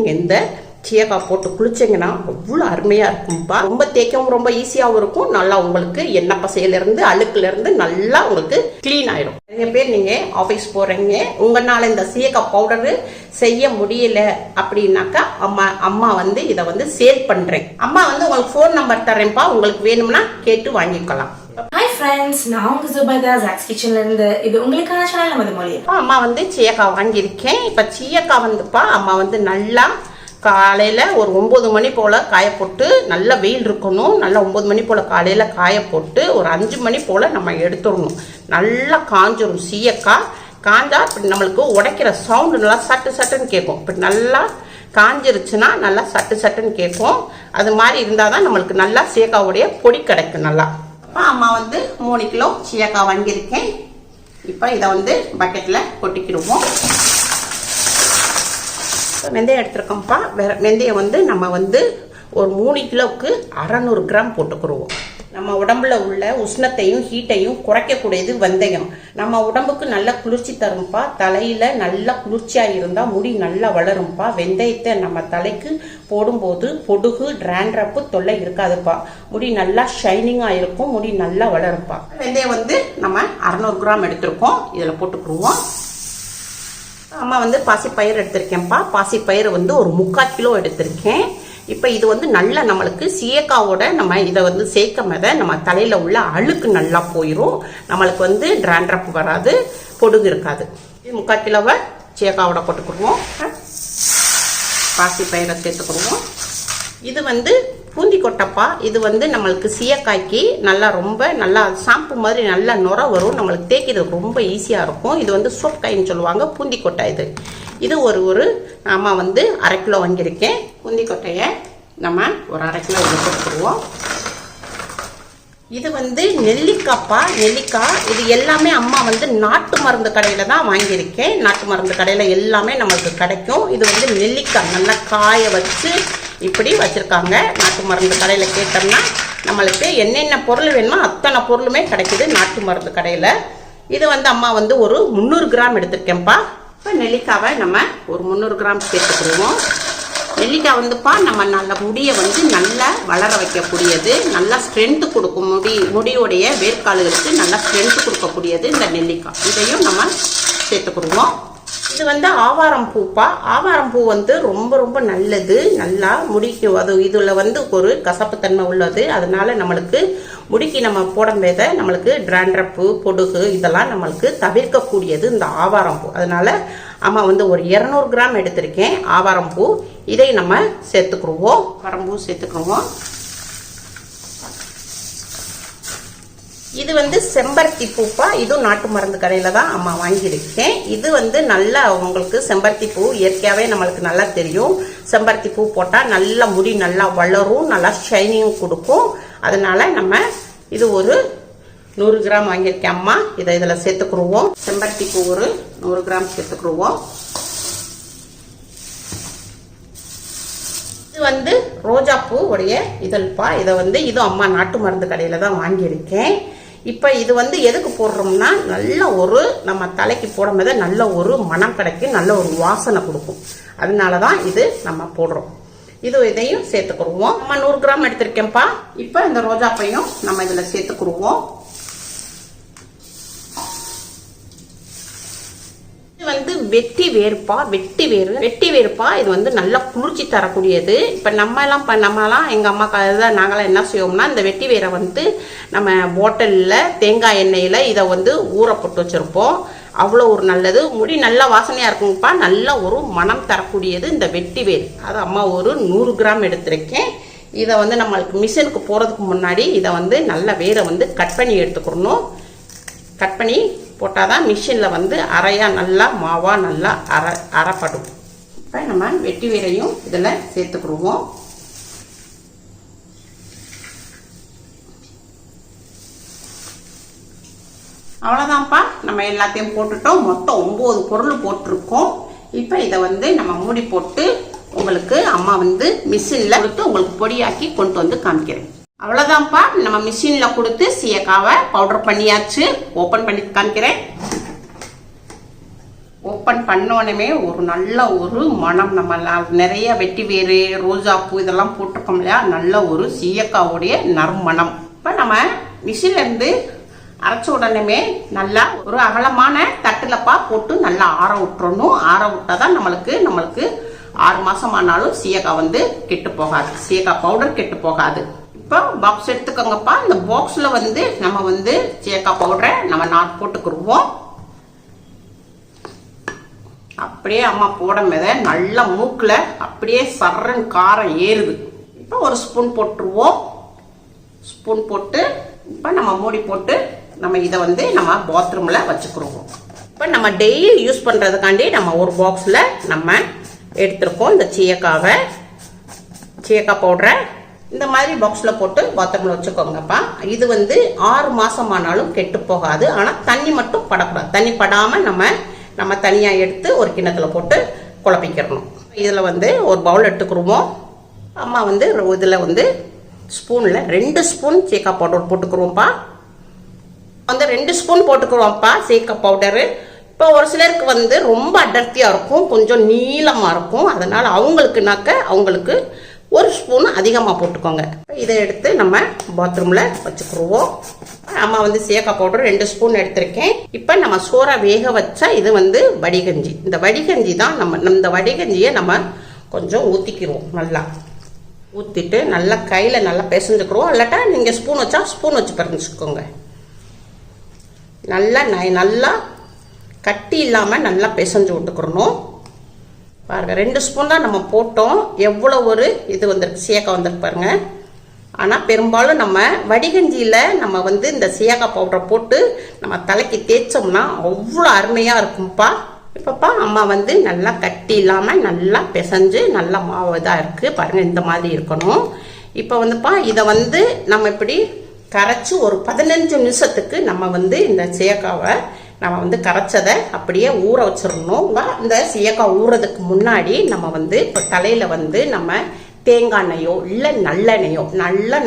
நீங்கள் இந்த சீயக்காய் போட்டு குளிச்சிங்கன்னா அவ்வளோ அருமையாக இருக்கும்ப்பா. ரொம்ப தேய்க்கவும் ரொம்ப ஈஸியாகவும் இருக்கும். நல்லா உங்களுக்கு எண்ணெய் பசையிலேருந்து அழுக்குலேருந்து நல்லா உங்களுக்கு க்ளீன் ஆகிடும். நிறைய பேர் நீங்கள் ஆஃபீஸ் போகிறீங்க, உங்களால் இந்த சீயக்காய் பவுடரு செய்ய முடியல அப்படின்னாக்கா அம்மா வந்து இதை வந்து சேல் பண்ணுறேன். அம்மா வந்து உங்களுக்கு ஃபோன் நம்பர் தரேன்ப்பா, உங்களுக்கு வேணும்னா கேட்டு வாங்கிக்கலாம். ஹாய் ஃப்ரெண்ட்ஸ், நான் உங்க ஜுபைதா ஜாக்ஸ் கிச்சன்ல இருந்து. இது உங்களுக்கான சேனல் நமது மொழி. அம்மா வந்து சீயக்காய் வாங்கியிருக்கேன். இப்போ சீயக்காய் வந்துப்பா அம்மா வந்து நல்லா காலையில் ஒரு 9 மணி போல் காய போட்டு, நல்லா வெயில் இருக்கணும், நல்லா 9 மணி போல் காலையில் காய போட்டு ஒரு 5 மணி போல் நம்ம எடுத்துடணும். நல்லா காஞ்சிடும் சீயக்காய். காஞ்சா இப்படி நம்மளுக்கு உடைக்கிற சவுண்டு நல்லா சட்டு சட்டுன்னு கேட்கும். இப்படி நல்லா காஞ்சிருச்சுன்னா நல்லா சட்டு சட்டுன்னு கேட்கும். அது மாதிரி இருந்தால் தான் நம்மளுக்கு நல்லா சீயக்காவுடைய பொடி கிடைக்கும். நல்லா அம்மா வந்து 3 கிலோ சீயக்காய் வாங்கியிருக்கேன். இப்போ இதை வந்து பக்கெட்டில் கொட்டிக்கிடுவோம். வெந்தயம் எடுத்துருக்கோம்ப்பா. வெந்தயம் வந்து நம்ம வந்து ஒரு 3 கிலோவுக்கு 600 கிராம் போட்டுக்கிடுவோம். நம்ம உடம்புல உள்ள உஷ்ணத்தையும் ஹீட்டையும் குறைக்கக்கூடியது வெந்தயம். நம்ம உடம்புக்கு நல்ல குளிர்ச்சி தரும்ப்பா. தலையில நல்லா குளிர்ச்சியாக இருந்தால் முடி நல்லா வளரும்ப்பா. வெந்தயத்தை நம்ம தலைக்கு போடும்போது பொடுகு டிராண்ட்ரப்பு தொல்லை இருக்காதுப்பா. முடி நல்லா ஷைனிங்காக இருக்கும், முடி நல்லா வளரும்ப்பா. வெந்தயம் வந்து நம்ம 600 கிராம் எடுத்திருக்கோம். இதில் போட்டுக்கிடுவோம். அம்மா வந்து பாசிப்பயிறு எடுத்திருக்கேன்ப்பா. பாசிப்பயிறு வந்து ஒரு 3/4 கிலோ எடுத்திருக்கேன். இப்போ இது வந்து நல்லா நம்மளுக்கு சீயக்காவோட நம்ம இதை வந்து சேர்க்கும் போது நம்ம தலையில் உள்ள அழுக்கு நல்லா போயிடும். நம்மளுக்கு வந்து டிராண்ட்ரப் வராது, பொடுகு இருக்காது. இது 3/4 கிலோவை சீயக்காவோட போட்டுக்கிடுவோம். பாசிப்பயிரை சேர்த்துக்கிடுவோம். இது வந்து பூந்தி கொட்டைப்பா. இது வந்து நம்மளுக்கு சீயக்காய்க்கு நல்லா ரொம்ப நல்லா ஷாம்பு மாதிரி நல்லா நுர வரும். நம்மளுக்கு தேய்க்கிறது ரொம்ப ஈஸியாக இருக்கும். இது வந்து சோப்காயின்னு சொல்லுவாங்க, பூந்தி கொட்டை. இது ஒரு அம்மா வந்து 1/2 கிலோ வாங்கியிருக்கேன். பூந்தி கொட்டையை நம்ம ஒரு 1/2 கிலோ இதில் போட்டுக்கிடுவோம். இது வந்து நெல்லிக்காய்ப்பா, நெல்லிக்காய். இது எல்லாமே அம்மா வந்து நாட்டு மருந்து கடையில் தான் வாங்கியிருக்கேன். நாட்டு மருந்து கடையில் எல்லாமே நம்மளுக்கு கிடைக்கும். இது வந்து நெல்லிக்காய் நல்லா காய வச்சு இப்படி வச்சுருக்காங்க. நாட்டு மருந்து கடையில் கேட்டோம்னா நம்மளுக்கு என்னென்ன பொருள் வேணுமோ அத்தனை பொருளுமே கிடைக்குது நாட்டு மருந்து கடையில். இது வந்து அம்மா வந்து ஒரு 300 கிராம் எடுத்துருக்கேன்ப்பா. இப்போ நெல்லிக்காவை நம்ம ஒரு 300 கிராம் சேர்த்துக்கிடுவோம். நெல்லிக்காய் வந்துப்பா நம்ம நல்ல முடியை வந்து நல்லா வளர வைக்கக்கூடியது, நல்லா ஸ்ட்ரென்த்து கொடுக்கும். முடியோடைய வேர்க்காலுகளுக்கு நல்லா ஸ்ட்ரென்த்து கொடுக்கக்கூடியது இந்த நெல்லிக்காய். இதையும் நம்ம சேர்த்துக்கிடுவோம். இது வந்து ஆவாரம் பூப்பா. ஆவாரம் பூ வந்து ரொம்ப ரொம்ப நல்லது, நல்லா முடிக்கு. அது இதில் வந்து ஒரு கசப்புத்தன்மை உள்ளது. அதனால நம்மளுக்கு முடிக்கு நம்ம போடும்போது நம்மளுக்கு டிராண்ட்ரப்பு பொடுகு இதெல்லாம் நம்மளுக்கு தவிர்க்கக்கூடியது இந்த ஆவாரம் பூ. அதனால அம்மா வந்து ஒரு 200 கிராம் எடுத்திருக்கேன் ஆவாரம் பூ. இதை நம்ம சேர்த்துக்கிடுவோம். ஆவாரம் பூ சேர்த்துக்கிடுவோம். இது வந்து செம்பருத்தி பூப்பா. இதுவும் நாட்டு மருந்து கடையில் தான் அம்மா வாங்கியிருக்கேன். இது வந்து நல்லா உங்களுக்கு செம்பருத்தி பூ இயற்கையாகவே நம்மளுக்கு நல்லா தெரியும். செம்பருத்தி பூ போட்டால் நல்லா முடி நல்லா வளரும், நல்லா ஷைனிங் கொடுக்கும். அதனால நம்ம இது ஒரு 100 கிராம் வாங்கியிருக்கேன் அம்மா. இதை இதில் சேர்த்துக்கிடுவோம். செம்பருத்தி பூ ஒரு 100 கிராம் சேர்த்துக்கிடுவோம். இது வந்து ரோஜா பூ உடைய இதழ்ப்பா. இதை வந்து இதுவும் அம்மா நாட்டு மருந்து கடையில் தான் வாங்கியிருக்கேன். இப்போ இது வந்து எதுக்கு போடுறோம்னா நல்ல ஒரு நம்ம தலைக்கு போடும்போது நல்ல ஒரு மனம் கிடைக்கும், நல்ல ஒரு வாசனை கொடுக்கும். அதனால தான் இது நம்ம போடுறோம். இதையும் சேர்த்துக்கிடுவோம். நம்ம 100 கிராம் எடுத்திருக்கேன்ப்பா. இப்போ இந்த ரோஜா பையும் நம்ம இதில் சேர்த்துக்கிடுவோம். வந்து வெட்டி வேறுப்பா. வெட்டி வேறுப்பா. இது வந்து நல்லா குளிர்ச்சி தரக்கூடியது. இப்போ நம்மலாம் எங்கள் அம்மா நாங்களாம் என்ன செய்வோம்னா இந்த வெட்டி வேரை வந்து நம்ம பாட்டிலில் தேங்காய் எண்ணெயில் இதை வந்து ஊற போட்டு வச்சுருப்போம். அவ்வளோ ஒரு நல்லது. முடி நல்லா வாசனையாக இருக்குங்கப்பா. நல்ல ஒரு மனம் தரக்கூடியது இந்த வெட்டி வேர். அது அம்மா ஒரு 100 கிராம் எடுத்திருக்கேன். இதை வந்து நம்மளுக்கு மிஷினுக்கு போகிறதுக்கு முன்னாடி இதை வந்து நல்ல வேரை வந்து கட் பண்ணி எடுத்துக்கணும். கட் பண்ணி போட்டால் தான் மிஷினில் வந்து அரையாக நல்லா மாவாக நல்லா அரைப்படும். இப்போ நம்ம வெட்டி வேரையும் இதில் சேர்த்துக்கிடுவோம். அவ்வளோதான்ப்பா. நம்ம எல்லாத்தையும் போட்டுட்டோம். மொத்தம் 9 பொருள் போட்டிருக்கோம். இப்போ இதை வந்து நம்ம மூடி போட்டு உங்களுக்கு அம்மா வந்து மிஷினில் கொடுத்து உங்களுக்கு பொடியாக்கி கொண்டு வந்து காமிக்கிறேன். அவ்வளோதான்ப்பா. நம்ம மிஷினில் கொடுத்து சீயக்காவை பவுடர் பண்ணியாச்சு. ஓப்பன் பண்ணி காமிக்கிறேன். ஓப்பன் பண்ணோடனே ஒரு நல்ல ஒரு மனம், நம்ம நிறைய வெட்டி வேறு ரோஜாப்பூ இதெல்லாம் போட்டிருக்கோம் இல்லையா, நல்ல ஒரு சீயக்காவுடைய நறுமணம். இப்போ நம்ம மிஷின்லேருந்து அரைச்ச உடனே நல்லா ஒரு அகலமான தட்டுலப்பா போட்டு நல்லா ஆற விட்டுறணும். ஆற விட்டாதான் நம்மளுக்கு 6 மாசம் ஆனாலும் சீயக்காய் வந்து கெட்டு போகாது, சீயக்காய் பவுடர் கெட்டு போகாது. இப்போ பாக்ஸ் எடுத்துக்கோங்கப்பா. இந்த பாக்ஸ்ல வந்து நம்ம வந்து சீயக்காய் பவுடரை நம்ம போட்டுக்கிடுவோம். அப்படியே அம்மா போடும்போது நல்லா மூக்குல அப்படியே சர்றன் காரம் ஏறுது. இப்போ ஒரு ஸ்பூன் போட்டுருவோம். ஸ்பூன் போட்டு இப்போ நம்ம மூடி போட்டு நம்ம இதை வந்து நம்ம பாத்ரூம்ல வச்சுக்கிடுவோம். இப்போ நம்ம டெய்லி யூஸ் பண்றதுக்காண்டி நம்ம ஒரு பாக்ஸ்ல நம்ம எடுத்திருக்கோம் இந்த சீயக்காய் பவுடரை. இந்த மாதிரி பாக்ஸ்ல போட்டு பாத்ரூம்ல வச்சுக்கோங்கப்பா. இது வந்து 6 மாசம் ஆனாலும் கெட்டு போகாது. ஆனா தண்ணி மட்டும் படக்கூடாது. தண்ணி படாம நம்ம தனியா எடுத்து ஒரு கிண்ணத்துல போட்டு குழப்பிக்கிறணும். இதுல வந்து ஒரு பவுல் எடுத்துக்கிடுவோம். அம்மா வந்து இதுல வந்து ஸ்பூன்ல 2 ஸ்பூன் சீயக்காய் பவுடர் போட்டுக்கிறோம்ப்பா. வந்து 2 ஸ்பூன் போட்டுக்கிறோம்ப்பா சீயக்காய் பவுடரு. இப்போ ஒரு சிலருக்கு வந்து ரொம்ப அடர்த்தியா இருக்கும், கொஞ்சம் நீளமா இருக்கும். அதனால அவங்களுக்கு 1 ஸ்பூன் அதிகமாக போட்டுக்கோங்க. இதை எடுத்து நம்ம பாத்ரூம்ல வச்சுக்கிடுவோம். அம்மா வந்து சீயக்காய் பவுடர் 2 ஸ்பூன் எடுத்திருக்கேன். இப்போ நம்ம சோறா வேக வச்சா இது வந்து வடிகஞ்சி. இந்த வடிகஞ்சி தான் இந்த வடிகஞ்சியை நம்ம கொஞ்சம் ஊற்றிக்கிடுவோம். நல்லா ஊற்றிட்டு நல்லா கையில் நல்லா பிசைஞ்சுக்கிடுவோம். இல்லாட்டா நீங்கள் ஸ்பூன் வச்சா ஸ்பூன் வச்சு பிசைஞ்சுக்கோங்க. நல்லா கட்டி இல்லாமல் நல்லா பிசைஞ்சு விட்டுக்கிறணும். பாருங்க 2 ஸ்பூன் தான் நம்ம போட்டோம். எவ்வளோ ஒரு இது வந்திருக்கு, சீயக்காய் வந்திருக்கு பாருங்க. ஆனால் பெரும்பாலும் நம்ம வடிகஞ்சியில் நம்ம வந்து இந்த சீயக்காய் பவுடரை போட்டு நம்ம தலைக்கு தேய்ச்சோம்னா அவ்வளோ அருமையாக இருக்கும்ப்பா. இப்பப்பா அம்மா வந்து நல்லா கட்டி இல்லாமல் நல்லா பிசைஞ்சு நல்லா மாவு இதாக இருக்குது பாருங்க. இந்த மாதிரி இருக்கணும். இப்போ வந்துப்பா இதை வந்து நம்ம இப்படி கரைச்சி ஒரு 15 நிமிஷத்துக்கு நம்ம வந்து இந்த சீயக்காவை நம்ம வந்து கரைச்சதை அப்படியே ஊற வச்சிடணும். இந்த சீயக்காய் ஊறதுக்கு முன்னாடி நம்ம வந்து இப்போ தலையில வந்து நம்ம தேங்காய் எண்ணெயோ இல்லை நல்லெண்ணெயோ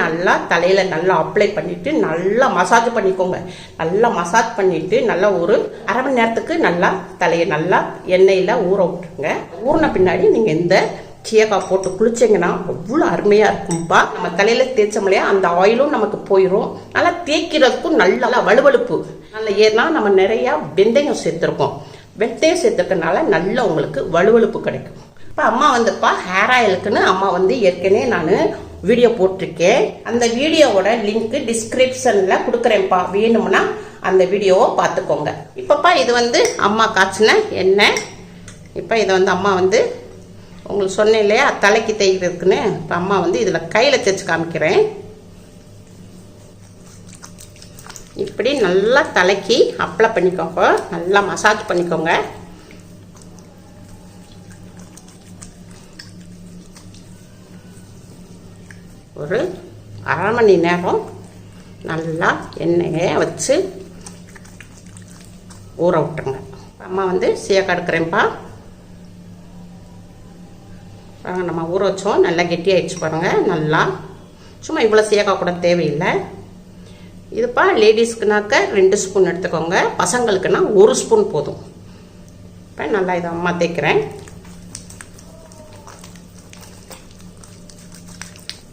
நல்லா தலையில நல்லா அப்ளை பண்ணிட்டு நல்லா மசாஜ் பண்ணிக்கோங்க. நல்லா மசாஜ் பண்ணிட்டு நல்லா ஒரு அரை மணி நேரத்துக்கு நல்லா தலையை நல்லா எண்ணெயில ஊற விட்டுருங்க. ஊறின பின்னாடி நீங்க இந்த சீயக்காய் போட்டு குளிச்சிங்கன்னா அவ்வளோ அருமையாக இருக்கும்ப்பா. நம்ம தலையில் தேய்ச்சோம் இல்லையா, அந்த ஆயிலும் நமக்கு போயிடும். நல்லா தேய்க்கிறதுக்கும் நல்லா வலுவழுப்பு நல்லா. ஏன்னா நம்ம நிறையா வெந்தயம் சேர்த்துருக்கோம். வெந்தயம் சேர்த்துக்கனால நல்லா உங்களுக்கு வலுவழுப்பு கிடைக்கும். இப்போ அம்மா வந்துப்பா ஹேர் ஆயிலுக்குன்னு அம்மா வந்து ஏற்கனவே நான் வீடியோ போட்டிருக்கேன். அந்த வீடியோவோட லிங்க் டிஸ்கிரிப்ஷனில் கொடுக்குறேன்ப்பா. வேணும்னா அந்த வீடியோவை பார்த்துக்கோங்க. இப்போப்பா இது வந்து அம்மா காய்ச்சின எண்ணெய். இப்போ இதை வந்து அம்மா வந்து உங்களுக்கு சொன்னேன் இல்லையா தலைக்கு தேய்க்கிறதுக்குன்னு. இப்போ அம்மா வந்து இதில் கையில் தேய்ச்சி காமிக்கிறேன். இப்படி நல்லா தலைக்கு அப்ளை பண்ணிக்கோங்க. நல்லா மசாஜ் பண்ணிக்கோங்க. ஒரு அரை மணி நேரம் நல்லா எண்ணெயை வச்சு ஊற விட்டுருங்க. அம்மா வந்து சீயக்காய் எடுக்கிறேன்ப்பா. நம்ம ஊற வச்சோம் நல்லா கெட்டியாகிடுச்சு பாருங்கள். நல்லா சும்மா இவ்வளோ சீயக்காய் கூட தேவையில்லை. இதுப்பா லேடிஸ்க்குனாக்க 2 ஸ்பூன் எடுத்துக்கோங்க. பசங்களுக்குன்னா 1 ஸ்பூன் போதும். இப்போ நல்லா இதை அம்மா தேய்க்கிறேன்.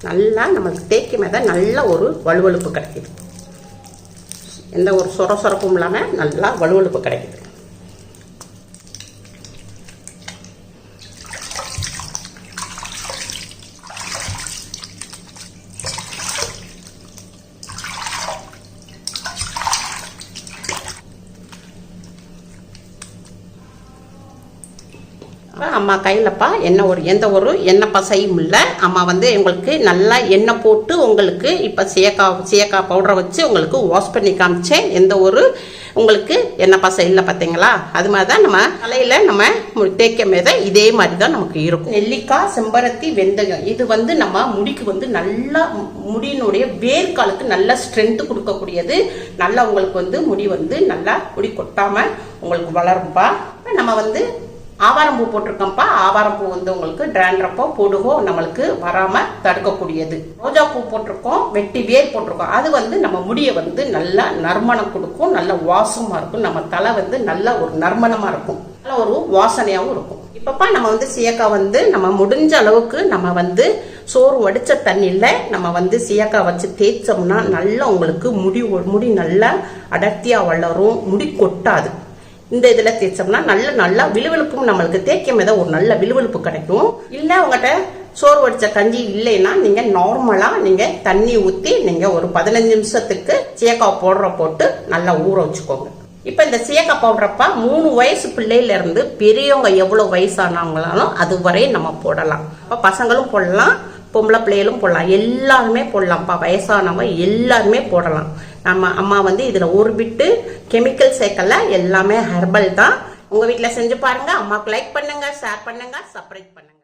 நல்லா நம்மளுக்கு தேய்க்கும் போது நல்ல ஒரு வலுவழுப்பு கிடைக்குது. எந்த ஒரு சொரப்பும் இல்லாமல் நல்லா வலுவழுப்பு கிடைக்குது. அம்மா கையிலப்பா எந்த ஒரு எண்ணெய் பசையும் இல்லை. அம்மா வந்து உங்களுக்கு நல்லா எண்ணெய் போட்டு உங்களுக்கு இப்போ சீயக்காய் பவுடரை வச்சு உங்களுக்கு வாஷ் பண்ணி காமிச்சேன். எந்த ஒரு உங்களுக்கு எண்ணெய் பசை இல்லை பார்த்தீங்களா. அது மாதிரி தான் நம்ம தலையில் நம்ம தேய்க்கும் போது இதே மாதிரி தான் நமக்கு இருக்கும். நெல்லிக்காய், செம்பருத்தி, வெந்தயம் இது வந்து நம்ம முடிக்கு வந்து நல்லா முடியினுடைய வேர்க்காலுக்கு நல்ல ஸ்ட்ரென்த் கொடுக்கக்கூடியது. நல்லா உங்களுக்கு வந்து முடி வந்து நல்லா முடி கொட்டாமல் உங்களுக்கு வளரும்பா. நம்ம வந்து ஆவாரம் பூ போட்டிருக்கோம்ப்பா. ஆவாரம் பூ வந்து உங்களுக்கு டிராண்ட்ரப்போ பொடுகோ நம்மளுக்கு வராம தடுக்கக்கூடியது. ரோஜா பூ போட்டிருக்கோம், வெட்டி வேர் போட்டிருக்கோம். அது வந்து நம்ம முடியை வந்து நல்லா நறுமணம் கொடுக்கும், நல்ல வாசமா இருக்கும். நம்ம தலை வந்து நல்ல ஒரு நறுமணமா இருக்கும், நல்ல ஒரு வாசனையாகவும் இருக்கும். இப்பப்பா நம்ம வந்து சீயக்காய் வந்து நம்ம முடிஞ்ச அளவுக்கு நம்ம வந்து சோறு வடிச்ச தண்ணியில நம்ம வந்து சீயக்காய் வச்சு தேய்ச்சோம்னா நல்லா உங்களுக்கு முடி நல்லா அடர்த்தியா வளரும், முடி கொட்டாது. இந்த இதுல தேய்ச்சோம்னா நல்லா விழுவிழுப்பும் நம்மளுக்கு தேய்க்கும் ஏதோ ஒரு நல்ல விழுவிழுப்பு கிடைக்கும். இல்ல உங்ககிட்ட சோறு வடிச்ச கஞ்சி இல்லைன்னா நீங்க நார்மலா நீங்க தண்ணி ஊத்தி நீங்க ஒரு 15 நிமிஷத்துக்கு சீயக்காய் பவுடரை போட்டு நல்லா ஊற வச்சுக்கோங்க. இப்ப இந்த சீயக்காய் பவுடரப்பா 3 வயசு பிள்ளையில இருந்து பெரியவங்க எவ்வளவு வயசானவங்களாலும் அது வரை நம்ம போடலாம். அப்ப பசங்களும் போடலாம், பொம்பளை பிள்ளைகளும் போடலாம், எல்லாருமே போடலாம்ப்பா. வயசானவங்க எல்லாருமே போடலாம். நம்ம அம்மா வந்து இதுல ஒரு பிட்டு கெமிக்கல் சேர்க்கல, எல்லாமே ஹெர்பல் தான். உங்க வீட்டுல செஞ்சு பாருங்க. அம்மாவுக்கு லைக் பண்ணுங்க, ஷேர் பண்ணுங்க, சப்ஸ்கிரைப் பண்ணுங்க.